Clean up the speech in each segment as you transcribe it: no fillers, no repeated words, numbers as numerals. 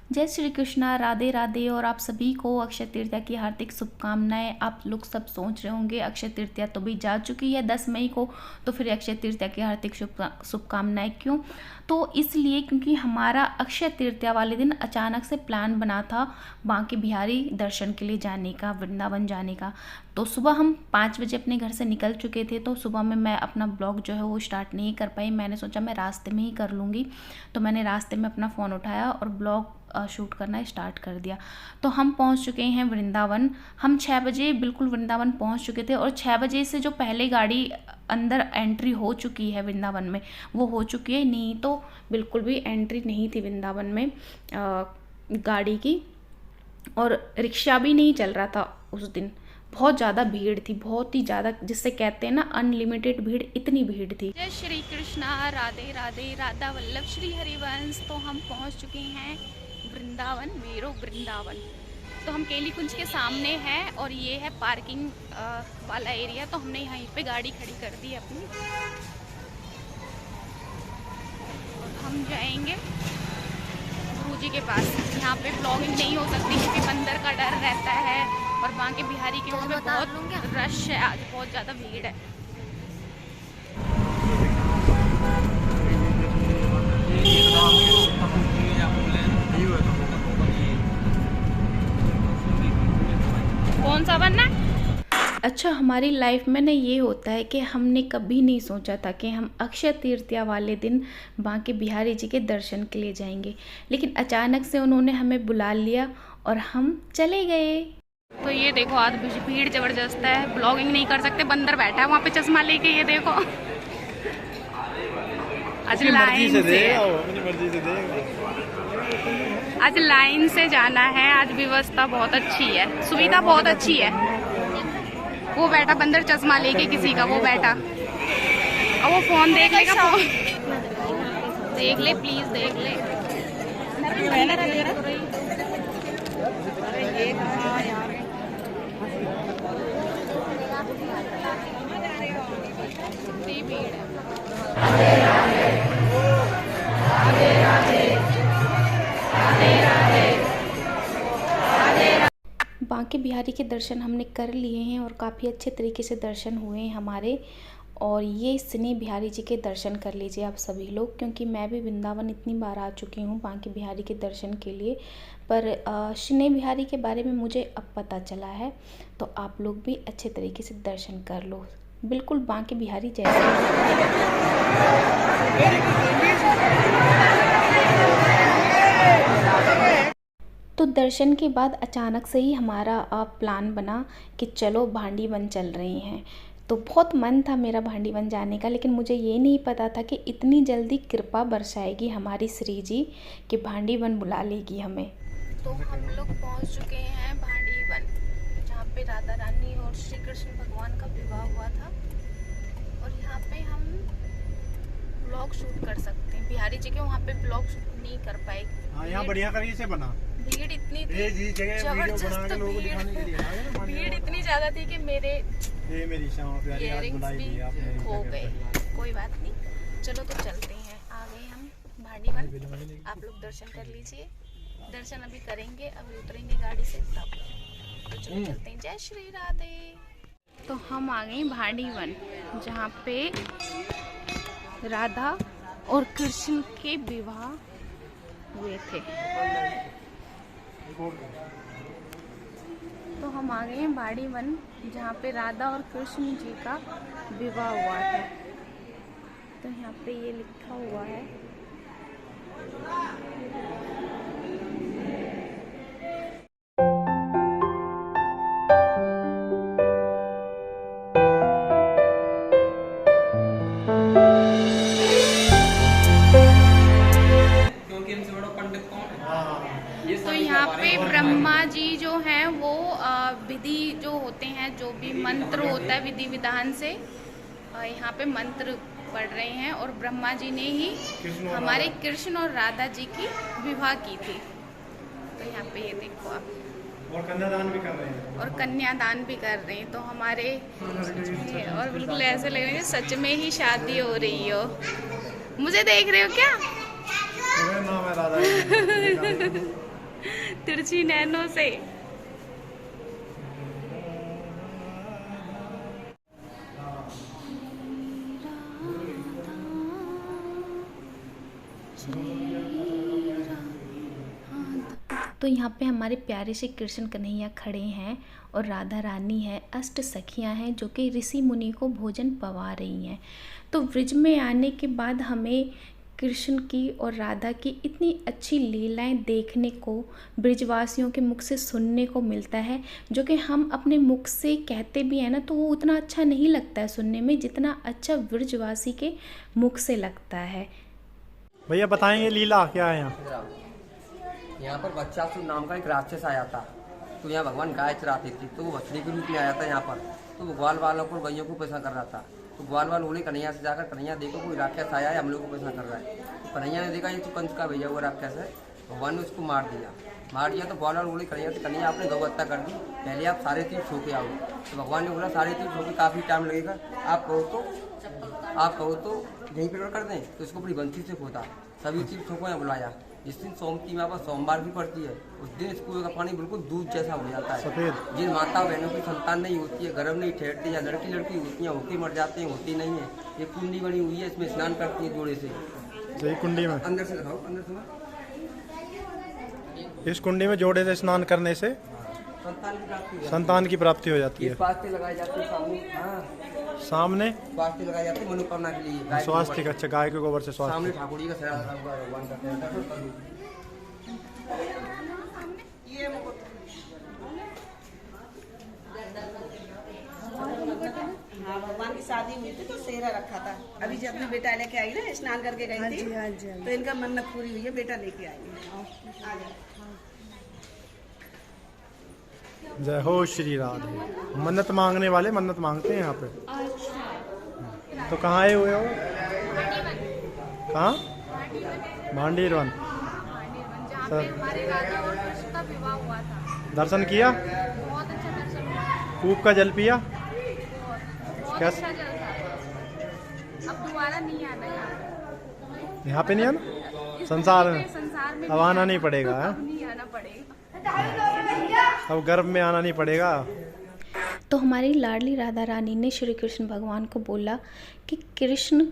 जय श्री कृष्णा, राधे राधे। और आप सभी को अक्षय तृतीया की हार्दिक शुभकामनाएं। आप लोग सब सोच रहे होंगे अक्षय तृतीया तो भी जा चुकी है 10 मई को, तो फिर अक्षय तृतीया की हार्दिक शुभकामनाएं क्यों? तो इसलिए क्योंकि हमारा अक्षय तृतीया वाले दिन अचानक से प्लान बना था बांके बिहारी दर्शन के लिए जाने का, वृंदावन जाने का। तो सुबह हम 5 बजे अपने घर से निकल चुके थे, तो सुबह में मैं अपना ब्लॉग जो है वो स्टार्ट नहीं कर पाई। मैंने सोचा मैं रास्ते में ही कर लूँगी, तो मैंने रास्ते में अपना फ़ोन उठाया और ब्लॉग शूट करना स्टार्ट कर दिया। तो हम पहुंच चुके हैं वृंदावन। हम 6 बजे बिल्कुल वृंदावन पहुंच चुके थे, और 6 बजे से जो पहले गाड़ी अंदर एंट्री हो चुकी है वृंदावन में, वो हो चुकी है। नहीं तो बिल्कुल भी एंट्री नहीं थी वृंदावन में गाड़ी की, और रिक्शा भी नहीं चल रहा था उस दिन। बहुत ज़्यादा भीड़ थी, बहुत ही ज़्यादा, जिससे कहते हैं ना अनलिमिटेड भीड़, इतनी भीड़ थी। जय श्री कृष्णा, राधे राधे, राधा वल्लभ श्री हरिवंश। तो हम पहुंच चुके हैं वृंदावन, मेरो वृंदावन। तो हम केली कुंज के सामने हैं, और ये है पार्किंग वाला एरिया। तो हमने यहीं पे गाड़ी खड़ी कर दी अपनी, और हम जाएंगे गुरुजी के पास। यहाँ पे ब्लॉगिंग नहीं हो सकती क्योंकि बंदर का डर रहता है, और बांके बिहारी के वहाँ पे बहुत रश है, आज बहुत ज़्यादा भीड़ है। कौन सा बनना? अच्छा, हमारी लाइफ में ना ये होता है कि हमने कभी नहीं सोचा था कि हम अक्षय तृतीया वाले दिन बांके बिहारी जी के दर्शन के लिए जाएंगे, लेकिन अचानक से उन्होंने हमें बुला लिया और हम चले गए। तो ये देखो, आज भीड़ जबरदस्त है, ब्लॉगिंग नहीं कर सकते। बंदर बैठा है वहाँ पे चश्मा लेके, ये देखो। आज लाइन से आज लाइन से जाना है। आज व्यवस्था बहुत अच्छी है, सुविधा बहुत अच्छी है। वो बैठा बंदर चश्मा लेके किसी का, वो बैठा, और वो फोन देख लेगा। फोन देख ले, प्लीज देख ले। भीड़ बांके बिहारी के दर्शन हमने कर लिए हैं, और काफ़ी अच्छे तरीके से दर्शन हुए हैं हमारे। और ये स्नेह बिहारी जी के दर्शन कर लीजिए आप सभी लोग, क्योंकि मैं भी वृंदावन इतनी बार आ चुकी हूँ बांके बिहारी के दर्शन के लिए, पर स्नेह बिहारी के बारे में मुझे अब पता चला है। तो आप लोग भी अच्छे तरीके से दर्शन कर लो, बिल्कुल बांके बिहारी जैसे। तो दर्शन के बाद अचानक से ही हमारा प्लान बना कि चलो भांडी वन चल रही हैं। तो बहुत मन था मेरा भांडी वन जाने का, लेकिन मुझे ये नहीं पता था कि इतनी जल्दी कृपा बरसाएगी हमारी श्री जी कि भांडी वन बुला लेगी हमें। तो हम लोग पहुंच चुके हैं भांडी वन, जहाँ पे राधा रानी और श्री कृष्ण भगवान का विवाह हुआ था। और यहाँ पे हम ब्लॉग शूट कर सकते हैं। बिहारी जी के वहाँ पे ब्लॉग शूट नहीं कर पाए। हाँ, यहाँ बढ़िया तरीके से बना। भीड़ इतनी थी, जबरदस्त भीड़ इतनी ज्यादा थी कि मेरे इयररिंग्स भी खो गए। कोई बात नहीं, चलो तो चलते हैं। आ गए हम भांडी वन, आप लोग दर्शन कर लीजिए। दर्शन अभी करेंगे, अभी उतरेंगे गाड़ी से तब। तो चलो चलते हैं। जय श्री राधे। तो हम आ गए भांडी वन, जहाँ पे राधा और कृष्ण के विवाह हुए थे। तो हम आ गए हैं भांडी वन, जहाँ पे राधा और कृष्ण जी का विवाह हुआ था। तो यहाँ पे ये लिखा हुआ है। तो यहाँ पे ब्रह्मा जी जो हैं वो विधि जो होते हैं, जो भी मंत्र होता है विधि विधान से यहाँ पे मंत्र पढ़ रहे हैं। और ब्रह्मा जी ने ही हमारे कृष्ण और राधा जी की विवाह की थी। तो यहाँ पे ये देखो आप, और कन्यादान भी कर रहे हैं, और कन्यादान भी कर रहे हैं। तो हमारे और बिल्कुल ऐसे लग रहे हैं सच में ही शादी हो रही हो। मुझे देख रहे हो क्या? नाम है राधा। तिरछी नैनों से। तो यहाँ पे हमारे प्यारे से कृष्ण कन्हैया खड़े हैं और राधा रानी है, अष्ट सखियाँ हैं जो कि ऋषि मुनि को भोजन पवा रही हैं। तो ब्रिज में आने के बाद हमें कृष्ण की और राधा की इतनी अच्छी लीलाएं देखने को, ब्रिजवासियों के मुख से सुनने को मिलता है, जो कि हम अपने मुख से कहते भी हैं ना तो वो उतना अच्छा नहीं लगता है सुनने में, जितना अच्छा ब्रिजवासी के मुख से लगता है। भैया बताएंगे लीला क्या है यहाँ? यहाँ पर बच्चासुर नाम का एक राक्षस आया था। तो यहाँ भगवान गाय चराती थी, तो वो बछड़ी के रूप में आया था यहाँ पर। तो वो ग्वाल वालों को, गैयों को परेशान कर रहा था। तो ग्वाल वाल बोले कन्हैया से जाकर, कन्हैया देखो कोई राक्षस आया है, हम लोग को परेशान कर रहा है। तो कन्हैया ने देखा ये तो कंस का भेजा हुआ राक्षस है। भगवान ने उसको मार दिया। तो ग्वाल वाल बोले कन्हैया से, कन्हैया आपने गौ हत्या कर दी, पहले आप सारे तीर छो के आओ। तो भगवान ने बोला सारे तीर छो के काफ़ी टाइम लगेगा, आप कहो तो यहीं पर कर दें। तो इसको अपनी बंसी से खोदा, सभी तीर छो को यहाँ बुलाया। जिस दिन सोमती में सोमवार भी पड़ती है, उस दिन इस कुएं का पानी बिल्कुल दूध जैसा हो जाता है। सफेद। जिन माता बहनों की संतान नहीं होती है, गर्भ नहीं ठहरती, या लड़की होती हैं, होती मर जाते हैं, होती नहीं है, ये कुंडी बनी हुई है, इसमें स्नान करती है जोड़े से। सही कुंडी में अंदर से दिखाओ, अंदर से। इस कुंडी में जोड़े से स्नान करने से संतान की प्राप्ति हो जाती है। स्वास्थ्य लगाई जाती है सामने। हाँ, सामने स्वास्थ्य लगाई जाती है मनोकामना के लिए। स्वास्थ्य का, अच्छा गाय के गोबर से सामने स्वास्थ्य। ठाकुर जी का सिरा लगा हुआ है, भगवान का। हाँ, भगवान की शादी हुई थी तो सेहरा रखा था। अभी जब अपने बेटा लेके आई ना, स्नान करके गई थी, तो इनका मन्नत पूरी हुई है, बेटा लेके आई है। जय हो श्री राधे। मन्नत मांगने वाले मन्नत मांगते हैं यहाँ पे। तो कहाँ आए हुए हो? कहाँ? भांडीरवन। हमारे राधा और कृष्ण का विवाह हुआ था। दर्शन किया? बहुत अच्छा दर्शन हुआ। कूप का जल पिया? बहुत कैसे? अच्छा जल था। अब दोबारा नहीं आना यहाँ पे नहीं आना? संसार में अब आना नहीं पड़ेगा है? नहीं आना पड़ेगा। अब गर्भ में आना नहीं पड़ेगा। तो हमारी लाडली राधा रानी ने श्री कृष्ण भगवान को बोला कि कृष्ण,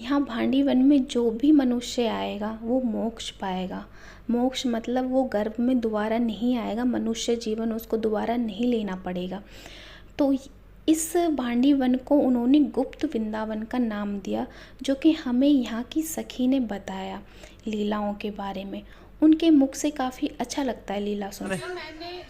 यहाँ भांडी वन में जो भी मनुष्य आएगा वो मोक्ष पाएगा। मोक्ष मतलब वो गर्भ में दोबारा नहीं आएगा, मनुष्य जीवन उसको दोबारा नहीं लेना पड़ेगा। तो इस भांडी वन को उन्होंने गुप्त वृंदावन का नाम दिया, जो कि हमें यहाँ की सखी ने बताया लीलाओं के बारे में। उनके मुख से काफ़ी अच्छा लगता है लीला सुनने।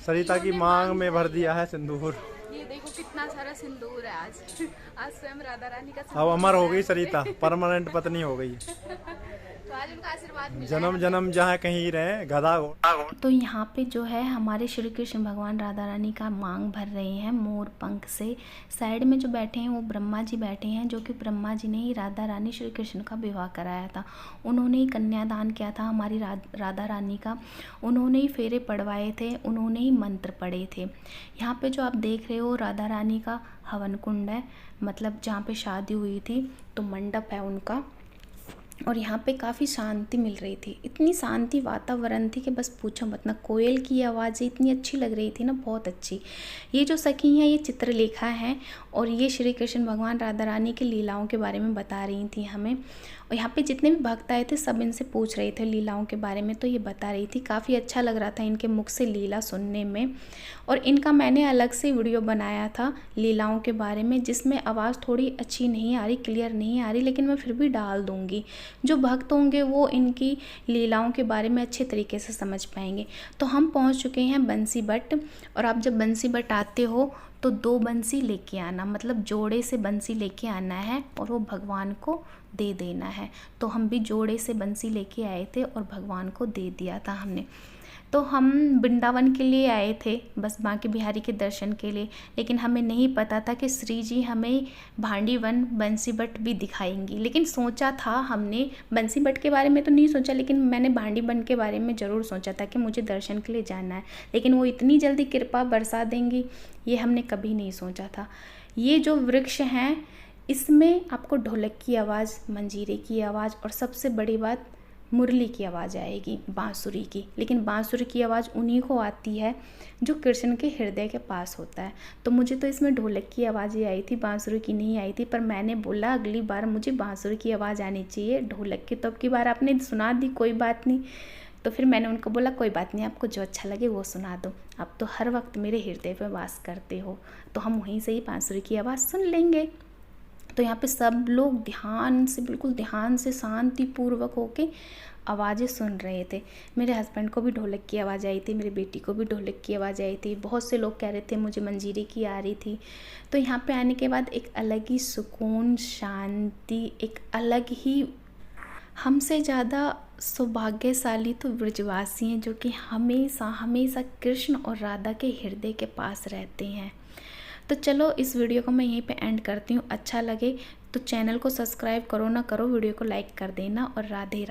सरिता की मांग में भर दिया है सिंदूर। ये देखो कितना सारा सिंदूर है आज स्वयं राधा रानी का अब अमर हो गई सरिता, परमानेंट पत्नी हो गई। तो आज उनका आशीर्वाद मिला। जन्म जन्म जहाँ कहीं रहे गधा हो। तो यहाँ पे जो है हमारे श्री कृष्ण भगवान राधा रानी का मांग भर रहे हैं मोर पंख से। साइड में जो बैठे हैं वो ब्रह्मा जी बैठे हैं, जो कि ब्रह्मा जी ने ही राधा रानी श्री कृष्ण का विवाह कराया था। उन्होंने ही कन्यादान किया था हमारी राधा रानी का, उन्होंने ही फेरे पड़वाए थे, उन्होंने ही मंत्र पढ़े थे। यहाँ पे जो आप देख रहे हो राधा रानी का हवन कुंड है, मतलब जहाँ पे शादी हुई थी तो मंडप है उनका। और यहाँ पे काफ़ी शांति मिल रही थी, इतनी शांति वातावरण थी कि बस पूछो मत ना। कोयल की आवाज़ इतनी अच्छी लग रही थी ना, बहुत अच्छी। ये जो सखी हैं ये चित्रलेखा हैं और ये श्री कृष्ण भगवान राधा रानी की लीलाओं के बारे में बता रही थी हमें। और यहाँ पे जितने भी भक्त आए थे सब इनसे पूछ रहे थे लीलाओं के बारे में, तो ये बता रही थी। काफ़ी अच्छा लग रहा था इनके मुख से लीला सुनने में। और इनका मैंने अलग से वीडियो बनाया था लीलाओं के बारे में, जिसमें आवाज़ थोड़ी अच्छी नहीं आ रही, क्लियर नहीं आ रही, लेकिन मैं फिर भी डाल दूँगी। जो भक्त होंगे वो इनकी लीलाओं के बारे में अच्छे तरीके से समझ पाएंगे। तो हम पहुँच चुके हैं बंसी बट, और आप जब बंसी बट आते हो तो 2 बंसी लेके आना, मतलब जोड़े से बंसी लेके आना है और वो भगवान को दे देना है। तो हम भी जोड़े से बंसी लेके आए थे और भगवान को दे दिया था हमने। तो हम वृंदावन के लिए आए थे, बस बांके बिहारी के दर्शन के लिए, लेकिन हमें नहीं पता था कि श्री जी हमें भांडी वन बंसी बट भी दिखाएंगी। लेकिन सोचा था हमने, बंसी बट के बारे में तो नहीं सोचा, लेकिन मैंने भांडी वन के बारे में ज़रूर सोचा था कि मुझे दर्शन के लिए जाना है। लेकिन वो इतनी जल्दी कृपा बरसा देंगी ये हमने कभी नहीं सोचा था। ये जो वृक्ष हैं इसमें आपको ढोलक की आवाज़, मंजीरे की आवाज़ और सबसे बड़ी बात मुरली की आवाज़ आएगी, बांसुरी की। लेकिन बांसुरी की आवाज़ उन्हीं को आती है जो कृष्ण के हृदय के पास होता है। तो मुझे तो इसमें ढोलक की आवाज़ ही आई थी, बांसुरी की नहीं आई थी। पर मैंने बोला अगली बार मुझे बांसुरी की आवाज़ आनी चाहिए, ढोलक की तो अब की बार आपने सुना दी, कोई बात नहीं। तो फिर मैंने उनको बोला कोई बात नहीं, आपको जो अच्छा लगे वो सुना दो, आप तो हर वक्त मेरे हृदय पर वास करते हो, तो हम वहीं से ही बांसुरी की आवाज़ सुन लेंगे। तो यहाँ पे सब लोग ध्यान से, बिल्कुल ध्यान से शांतिपूर्वक होके आवाज़ें सुन रहे थे। मेरे हस्बैंड को भी ढोलक की आवाज़ आई थी, मेरी बेटी को भी ढोलक की आवाज़ आई थी, बहुत से लोग कह रहे थे मुझे मंजीरे की आ रही थी। तो यहाँ पे आने के बाद एक अलग ही सुकून, शांति, एक अलग ही, हमसे ज़्यादा सौभाग्यशाली तो ब्रजवासी हैं जो कि हमेशा हमेशा कृष्ण और राधा के हृदय के पास रहते हैं। तो चलो इस वीडियो को मैं यहीं पे एंड करती हूँ। अच्छा लगे तो चैनल को सब्सक्राइब करो ना करो, वीडियो को लाइक कर देना। और राधे राधे।